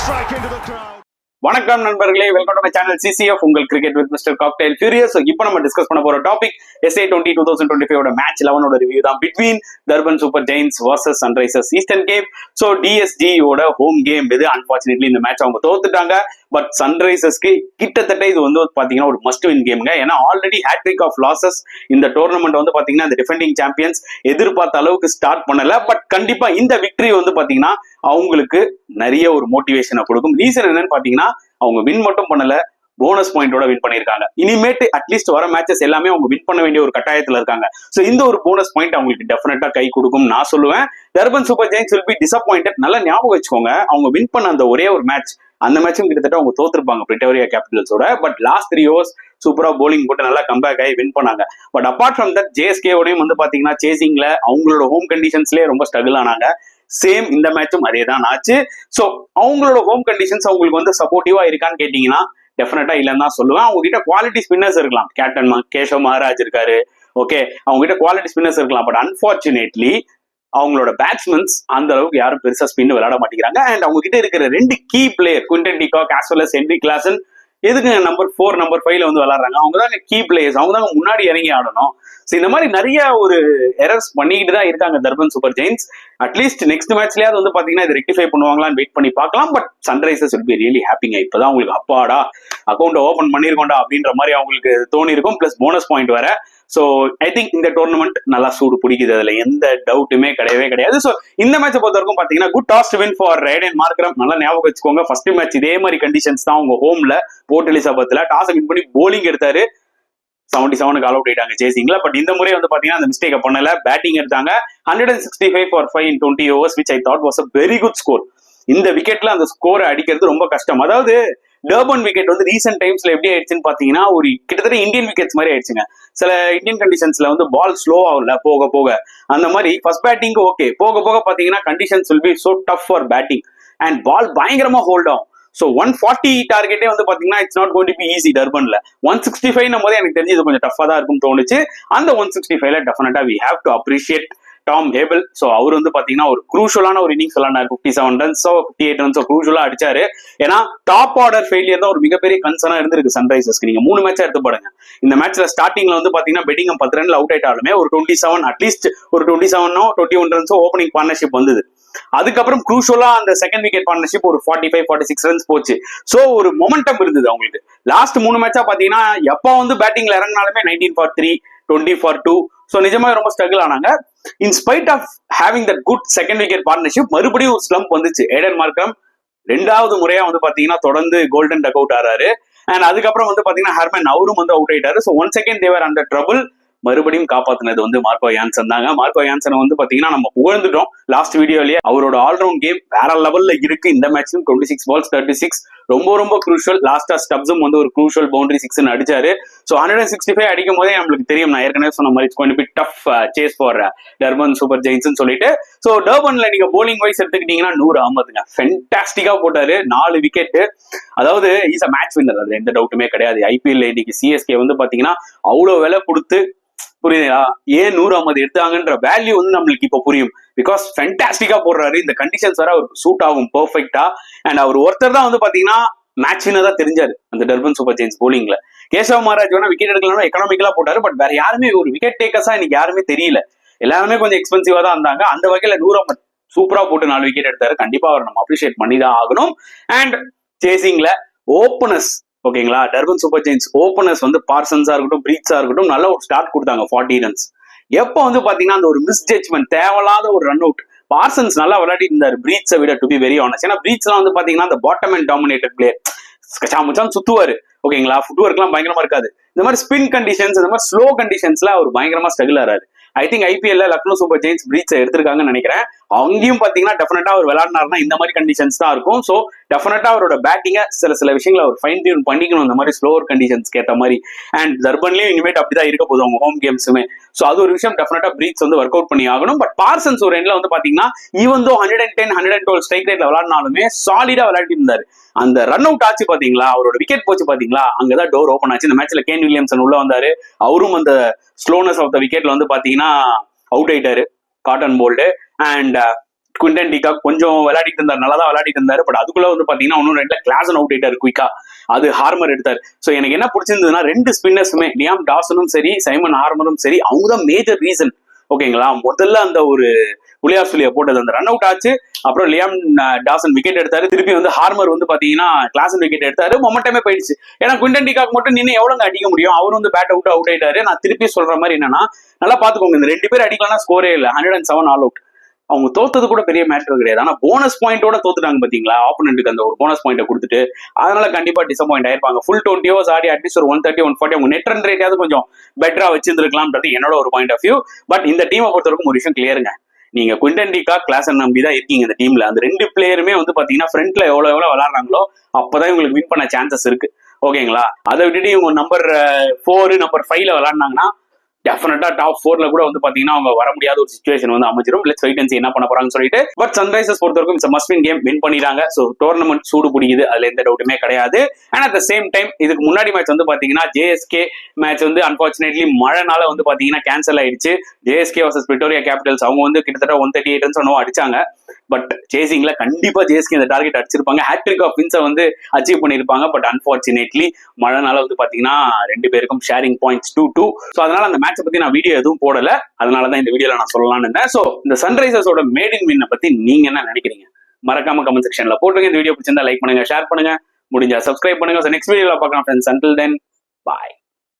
strike into the crowd. வணக்கம் நண்பர்களே, welcome to my channel CCF உங்கள் cricket with mister cocktail furious. இப்போ நம்ம டிஸ்கஸ் பண்ண போற டாபிக் SA20 2025 ஓட மேட்ச் 11 ரிவ்யூ தான். Between Durban Super Giants versus Sunrisers Eastern Cape. So DSG ஓட ஹோம் கேம் இது. அன்பார்ச்சுனேட்லி இந்த மேட்ச் அவங்க தோத்துட்டாங்க. பட் சன்ரைசர்ஸ்க்கு கிட்டத்தட்ட இது வந்து பாத்தீங்கன்னா ஒரு மஸ்ட் வின் கேம்ங்க. ஏன்னா ஆல்ரெடி ஹேட்ரிக் ஆஃப் லாசஸ் இந்த டோர்னமெண்ட் வந்து பாத்தீங்கன்னா இந்த டிஃபெண்டிங் சாம்பியன்ஸ் எதிர்பார்த்த அளவுக்கு ஸ்டார்ட் பண்ணல. பட் கண்டிப்பா இந்த விக்டரி வந்து பாத்தீங்கன்னா அவங்களுக்கு நிறைய ஒரு மோட்டிவேஷனை கொடுக்கும். ரீசன் என்னன்னு பாத்தீங்கன்னா அவங்க வின் மட்டும் பண்ணல, போனஸ் பாயிண்டோட வின் பண்ணிருக்காங்க. இனிமேட்டு அட்லீஸ்ட் வர மேட்சஸ் எல்லாமே அவங்க வின் பண்ண வேண்டிய ஒரு கட்டாயத்துல இருக்காங்க. சோ இந்த ஒரு போனஸ் பாயிண்ட் அவங்களுக்கு டெஃபினட்டா கை கொடுக்கும் நான் சொல்லுவேன். Durban Super Giants will be disappointed. நல்லா ஞாபகம் வச்சுக்கோங்க, அவங்க வின் பண்ண அந்த ஒரே ஒரு மேட்ச், அந்த மேட்சும் கிட்டத்தட்ட அவங்க தோத்துருப்பாங்க பிரிட்டோரியா கேபிட்டல்ஸோட. பட் லாஸ்ட் 3 overs சூப்பரா போலிங் போட்டு நல்லா கம்பேக் ஆகி வின் பண்ணாங்க. பட் அப்பார்ட் ஃப்ரம் தட் JSK-ஓடையும் வந்து பாத்தீங்கன்னா சேசிங்ல அவங்களோட ஹோம் கண்டிஷன்ஸ்லயே ரொம்ப ஸ்ட்ரகிள் ஆனாங்க. சேம் இந்த மேட்சும் அதே தான் ஆச்சு. சோ அவங்களோட ஹோம் கண்டிஷன்ஸ் அவங்களுக்கு வந்து சப்போர்ட்டிவா இருக்கான்னு கேட்டீங்கன்னா டெஃபினட்டா இல்லன்னு தான் சொல்லுவேன். அவங்க கிட்ட குவாலிட்டி ஸ்பின்னர்ஸ் இருக்கலாம், கேப்டன் கேஷவ் மகாராஜ் இருக்காரு, ஓகே, அவங்க கிட்ட குவாலிட்டி ஸ்பின்னர்ஸ் இருக்கலாம். பட் அன்பார்ச்சுனேட்லி அவங்களோட பேட்ஸ்மென்ஸ் அந்த அளவுக்கு யாரும் பெருசா ஸ்பின் விளையாட மாட்டேங்கிறாங்க. அண்ட் அவங்க கிட்ட இருக்கிற 2 key player Quinton de Kock as well as Heinrich Klaasen எதுக்கு நம்பர் 4 நம்பர் 5 வந்து விளையாடுறாங்க. அவங்க தான் கீ பிளேயர்ஸ், அவங்க தான் முன்னாடி இறங்கி ஆடணும். ஸோ இந்த மாதிரி நிறைய ஒரு எரர்ஸ் பண்ணிக்கிட்டு தான் இருக்காங்க Durban Super Giants. At least next மேட்ச்லயாவது வந்து பாத்தீங்கன்னா இது ரெக்டிஃபை பண்ணுவாங்களான்னு வெயிட் பண்ணி பார்க்கலாம். But Sunrisers will be really happyங்க. இப்பதான் அவங்களுக்கு அப்பாடா அக்கௌண்ட் ஓபன் பண்ணிருக்கோண்டா அப்படின்ற மாதிரி அவங்களுக்கு தோணி இருக்கும். பிளஸ் போனஸ் பாயிண்ட் வேற. ஸோ ஐ திங்க் இந்த டோர்னமெண்ட் நல்லா சூடு பிடிக்குது, அதுல எந்த டவுட்டுமே கிடையவே கிடையாது. ஸோ இந்த மேட்சை பொறுத்த வரைக்கும் பாத்தீங்கன்னா good toss to win for ஐடன் Markram. நல்லா ஞாபகம் வச்சுக்கோங்க, ஃபர்ஸ்ட் மேட்ச் இதே மாதிரி கண்டிஷன்ஸ் தான் அவங்க ஹோம்ல போர்ட் எலிசபெத்ல டாஸ் வின் பண்ணி போலிங் எடுத்தாரு. 77க்கு ஆல் அவுட் ஆயிட்டாங்க சேசிங்ல. பட் இந்த முறை வந்து பாத்தீங்கன்னா அந்த மிஸ்டேக் பண்ணல, பேட்டிங் எடுத்தாங்க. 165 for 5 in 20 overs which I thought was a very good score. இந்த விக்கெட்ல அந்த ஸ்கோரை அடிக்கிறது ரொம்ப கஷ்டம். அதாவது டர்பன் விக்கெட் வந்து ரீசென்ட் டைம்ஸ்ல எப்படி ஆயிடுச்சுன்னு பாத்தீங்கன்னா ஒரு கிட்டத்தட்ட இந்தியன் விக்கெட்ஸ் மாதிரி ஆயிடுச்சுங்க. சில இந்தியன் கண்டிஷன்ஸ்ல வந்து பால் ஸ்லோ ஆகல போக போக, அந்த மாதிரி ஃபர்ஸ்ட் பேட்டிங்க்கு ஓகே, போக போக பாத்தீங்கன்னா conditions will be so tough for batting and ball பயங்கரமா ஹோல்ட் ஆகும். ஸோ 140 டார்கெட்டே வந்து பாத்தீங்கன்னா it's not going to be easy. டர்பன்ல 165 போது எனக்கு தெரிஞ்சு இது கொஞ்சம் டஃபா தான் இருக்கும் தோணுச்சு. அந்த 165ல டெஃபினட்டா we have to appreciate Tom ஹேபிள். ஸோ அவர் வந்து பாத்தீங்கன்னா ஒரு குரூஷலான ஒரு இன்னிங்ஸ் விளையாண்டாரு. 57 ரன்ஸோ 58 ரன்ஸோ குரூஷலா அடிச்சாரு. ஏன்னா டாப் ஆர்டர் ஃபெயிலியர் தான் ஒரு மிகப்பெரிய கன்சர்னா இருந்திருக்கு சன்ரைசர்ஸ்க்கு. நீங்க 3 மேட்சா எடுத்து பாருங்க. இந்த மேட்ச்ல ஸ்டார்டிங்ல வந்து பாத்தீங்கன்னா பெட்டிங்கம் 10 ரன்ல அவுட் ஆயிட்டாலுமே ஒரு 27 அட்லீஸ்ட் ஒரு 27 21 ரன்ஸோ ஓப்பனிங் பார்ட்னர்ஷிப் வந்தது. அதுக்கப்புறம் குரூஷலா அந்த செகண்ட் விக்கெட் பார்ட்னர்ஷிப் ஒரு 45-46 ரன்ஸ் போச்சு. சோ ஒரு மொமெண்டம் இருந்தது அவங்களுக்கு. லாஸ்ட் 3 மேட்சா பாத்தீங்கன்னா எப்ப வந்து பேட்டிங்ல இறங்கினாலுமே 19 for 3 20 for 2. சோ நிஜமா ரொம்ப ஸ்ட்ரகிள் ஆனாங்க. In spite of having that good second wicket partnership மறுபடியும் ஒரு ஸ்லம்ப் வந்துச்சு. ஐடன் மார்க்ரம் 2வது முறையா வந்து பாத்தீங்கன்னா தொடர்ந்து கோல்டன் டக் அவுட் ஆறாரு. அண்ட் அதுக்கப்புறம் வந்து பாத்தீங்கன்னா ஹெர்மன் அவரும் வந்து அவுட் ஆயிட்டாரு. சோ ஒன் செகண்ட் தேவர் அந்த ட்ரபிள். மறுபடியும் காப்பாத்தினது வந்து மார்க்கோ யான்சன் தாங்க. மார்க்கோ யான்சன் வந்து பாத்தீங்கன்னா நம்ம புகழ்ந்துட்டோம் லாஸ்ட் வீடியோலயே. அவரோட ஆல்ரவுண்ட் கேம் வேற லெவல்ல இருக்கு. இந்த மேட்ச்லயும் 26 balls 36 ரொம்ப ரொம்ப குரூஷியல். லாஸ்டா ஸ்டப்ஸும் வந்து ஒரு குரூஷியல் பவுண்டரி 6 அடிச்சாரு. ஸோ 165 அடிக்கும் போதே நம்மளுக்கு தெரியும், நான் ஏற்கனவே சொன்ன மாதிரி it's going to be tough chase for Durban Super Giants சொல்லிட்டு. ஸோ டர்பன்ல நீங்க போலிங் வைஸ் எடுத்துக்கிட்டீங்கன்னா நூர் அகமதுங்க ஃபென்டாஸ்டிக்கா போட்டாரு. 4 விக்கெட். அதாவது இஸ் அ மேட்ச் வின்னர், அது எந்த டவுட்டுமே கிடையாது. IPL இன்னைக்கு CSK வந்து பாத்தீங்கன்னா அவ்வளவு விலை கொடுத்து, புரியுதா, ஏன் நூர் அகமது எடுத்தாங்கன்ற வேல்யூ வந்து நம்மளுக்கு இப்போ புரியும். பிகாஸ் ஃபென்டாஸ்டிக்கா போடுறாரு. இந்த கண்டிஷன்ஸ் வர அவருக்கு சூட் ஆகும் பெர்ஃபெக்டா. அண்ட் அவர் ஒருத்தர் தான் வந்து பாத்தீங்கன்னா மேட்ச் வின்னரா தெரிஞ்சாரு அந்த டர்பன் சூப்பர் ஜெயின்ஸ் போலிங்ல. கேஷவ் மகாராஜ் வேணா விக்கெட் எடுக்கலாம் எக்கனாமிக்கலா போட்டாரு. பட் வேற யாருமே ஒரு விக்கெட் டேக்கர்ஸா இன்னைக்கு யாருமே தெரியல. எல்லாருமே கொஞ்சம் எக்ஸ்பென்சிவா தான் இருந்தாங்க. அந்த வகையில நூர் அகமது சூப்பரா போட்டு 4 விக்கெட் எடுத்தாரு. கண்டிப்பா அவர் நம்ம அப்ரிஷியேட் பண்ணி தான் ஆகணும். அண்ட் சேசிங்ல ஓப்பனர்ஸ், ஓகேங்களா, டர்பன் சூப்பர் ஜெயின்ஸ் ஓப்பனர்ஸ் வந்து பார்சன்ஸா இருக்கட்டும் பிரீட்ஸா இருக்கட்டும் நல்ல ஒரு ஸ்டார்ட் கொடுத்தாங்க 40 ரன்ஸ். எப்போ வந்து பாத்தீங்கன்னா அந்த ஒரு மிஸ் ஜட்ஜ்மெண்ட், தேவையில்லாத ஒரு ரன் அவுட். பார்சன்ஸ் நல்லா விளையாடி இருந்தாரு பிரீட்ஸை விட, டு பி வெரி ஆனஸ்ட். ஏன்னா பிரீட்ஸ் எல்லாம் வந்து பாத்தீங்கன்னா அந்த பாட்டம் அண்ட் டாமினேட்டட் பிளேயர், கச்சாமுச்சான் சுத்துவாரு, ஓகேங்களா, ஃபுட் ஒர்க் எல்லாம் பயங்கரமா இருக்காது. இந்த மாதிரி ஸ்பின் கண்டிஷன்ஸ், இந்த மாதிரி ஸ்லோ கண்டிஷன்ஸ்ல அவர் பயங்கரமா ஸ்ட்ரகிள் ஆறாரு. I think IPL Lucknow Super Giants பிரீட்ஸை எடுத்திருக்காங்கன்னு நினைக்கிறேன். அங்கேயும் பாத்தீங்கன்னா டெஃபினட்டா அவர் விளையாடினாருன்னா இந்த மாதிரி கண்டிஷன்ஸ் தான் இருக்கும். ஸோ டெஃபினட்டா அவரோட பேட்டிங்கை சில விஷயங்களை அவர் ஃபைன் டியூன் பண்ணிக்கணும், இந்த மாதிரி ஸ்லோவர் கண்டிஷன்ஸ்க்கு ஏற்ற மாதிரி. அண்ட் தர்பன்லயும் இனிமேட் அப்படிதான் இருக்க போதும் அவங்க ஹோம் கேம்ஸுமே. ஸோ அது ஒரு விஷயம் டெஃபினட்டா பிரீட்ஸ் வந்து ஒர்க் அவுட் பண்ணி ஆகணும். பட் பார்சன்ஸ் ஒரு எண்ட்ல வந்து பாத்தீங்கன்னா ஈவன் தோ 110 112 ஸ்ட்ரைக் ரேட்ல விளையாடினாலுமே சாலிடா விளையாடி இருந்தாரு. அந்த ரன் அவுட் ஆச்சு பாத்தீங்களா, அவரோட விக்கெட் போச்சு பாத்தீங்களா, அங்கதான் டோர் ஓப்பன் ஆச்சு. இந்த மேட்ச்ல கேன் வில்லியம்சன் உள்ள வந்தாரு. அவரும் அந்த ஸ்லோனஸ் ஆஃப் த விக்கெட்ல வந்து பாத்தீங்கன்னா அவுட் ஆயிட்டாரு, caught and bowled. And Quinton de Kock கொஞ்சம் விளையாடிட்டு இருந்தாரு, நல்லா தான் விளையாடிட்டு இருந்தாரு. பட் அதுக்குள்ள வந்து பாத்தீங்கன்னா ஒன்னும் ரெண்டுல கிளாசன் அவுட் ஆயிட்டாரு குயிக்கா. அது ஹார்மர் எடுத்தாரு. சோ எனக்கு என்ன பிடிச்சிருந்ததுன்னா, ரெண்டு ஸ்பின்னர்ஸுமே லியாம் டாசனும் சரி சைமன் ஹார்மரும் சரி, அவங்க தான் மேஜர் ரீசன். ஓகேங்களா, முதல்ல அந்த ஒரு உலியாசுலியா போட்டது அந்த ரன் அவுட் ஆச்சு. அப்புறம் லியாம் டாசன் விக்கெட் எடுத்தாரு. திருப்பி வந்து ஹார்மர் வந்து பாத்தீங்கன்னா கிளாசன் விக்கெட் எடுத்தாரு. மொமெண்டமே போயிடுச்சு. ஏன்னா குவிண்டன் டிகாக் மட்டும் நின்று எவ்வளவு அடிக்க முடியும்? அவர் வந்து பேட் அவுட் ஆயிட்டாரு. நான் திருப்பி சொல்ற மாதிரி என்னன்னா, நல்லா பாத்துக்கோங்க, இந்த ரெண்டு பேர் அடிக்கலன்னா ஸ்கோரே இல்லை. 107 ஆல் அவுட். அவங்க தோத்தது கூட பெரிய மேட்டர் கிடையாது. ஆனா போனஸ் பாயிண்டோட தோத்துட்டாங்க பாத்தீங்களா, ஆப்போனன்ட்டுக்கு அந்த ஒரு போனஸ் பாயிண்ட் கொடுத்துட்டு. அதனால கண்டிப்பா டிசப்பாயிண்ட் ஆயிருப்பாங்க. ஃபுல் 20 ஓவர்ஸ் ஆடி அட்லீஸ்ட் ஒரு 130 140 அவங்க நெட் ரன் ரேட்டாவது கொஞ்சம் பெட்டரா வச்சிருந்திருக்கலாம்ன்றது என்னோட ஒரு பாயிண்ட் ஆஃப் வியூ. பட் இந்த டீமை பொறுத்தவரைக்கும் ஒரு விஷயம் கிளியருங்க. நீங்க குவிண்டன் டிகாக், கிளாசன் நம்பி தான் இருக்கீங்க இந்த டீம்ல. அந்த ரெண்டு பிளேயருமே வந்து பாத்தீங்கன்னா ஃப்ரண்ட்ல எவ்வளவு விளையாடுறாங்களோ அப்பதான் இவங்களுக்கு வின் பண்ண சான்சஸ் இருக்கு. ஓகேங்களா, அதை விட்டுட்டு இவங்க நம்பர் 4 நம்பர் 5 விளையாடினாங்கன்னா டெஃபினட்டா டாப் 4ல கூட வந்து பாத்தீங்கன்னா அவங்க வர முடியாத ஒரு சிச்சுவேஷன் வந்து அமைஞ்சிரும். லெட்ஸ் வெயிட் அண்ட் சீ என்ன பண்ண போறாங்கன்னு சொல்லிட்டு. பட் சன்ரைசர்ஸ் பொறுத்தவரைக்கும் it's must win game, win பண்ணிட்டாங்க. சோ டோர்னமெண்ட் சூடு பிடிக்குது, அதுல எந்த டவுட்டுமே கிடையாது. And at the same time இதுக்கு முன்னாடி மேட்ச் வந்து பாத்தீங்கன்னா ஜேஎஸ்கே மேட்ச் வந்து அன்பார்ச்சுனேட்லி மழைனால வந்து பாத்தீங்கன்னா கேன்சல் ஆயிடுச்சு. ஜேஎஸ்கே வர்சஸ் விக்டோரியா கேபிட்டல்ஸ் அவங்க வந்து கிட்டத்தட்ட 138 ரன்ஸ் அடிச்சாங்க. பட் சேசிங்ல கண்டிப்பா ஜேஎஸ்கே இந்த டார்கெட் அடிச்சிருப்பாங்க. ஹேட்ரிக் ஆஃப் வின்ஸை வந்து அச்சீவ் பண்ணிருப்பாங்க. பட் அன்பார்ச்சுனேட்லி மழைனால வந்து பாத்தீங்கன்னா ரெண்டு பேருக்கும் ஷேரிங் பாயிண்ட்ஸ் 2-2. ஸோ அதனால அந்த மேட்சை பத்தி நான் வீடியோ எதுவும் போடல. அதனாலதான் இந்த வீடியோல நான் சொல்லலாம்னு இருந்தேன். ஸோ இந்த சன்ரைசர்ஸோட மேடின் வின்னை பத்தி நீங்க என்ன நினைக்கிறீங்க? மறக்காம கமெண்ட் செக்ஷன்ல போட்டுருங்க. இந்த வீடியோ பிடிச்சிருந்தா லைக் பண்ணுங்க, ஷேர் பண்ணுங்க, முடிஞ்சா சப்ஸ்கிரைப் பண்ணுங்க. நெக்ஸ்ட் வீடியோல பார்க்கலாம் ஃப்ரெண்ட்ஸ். அன்டில் தென் பாய்.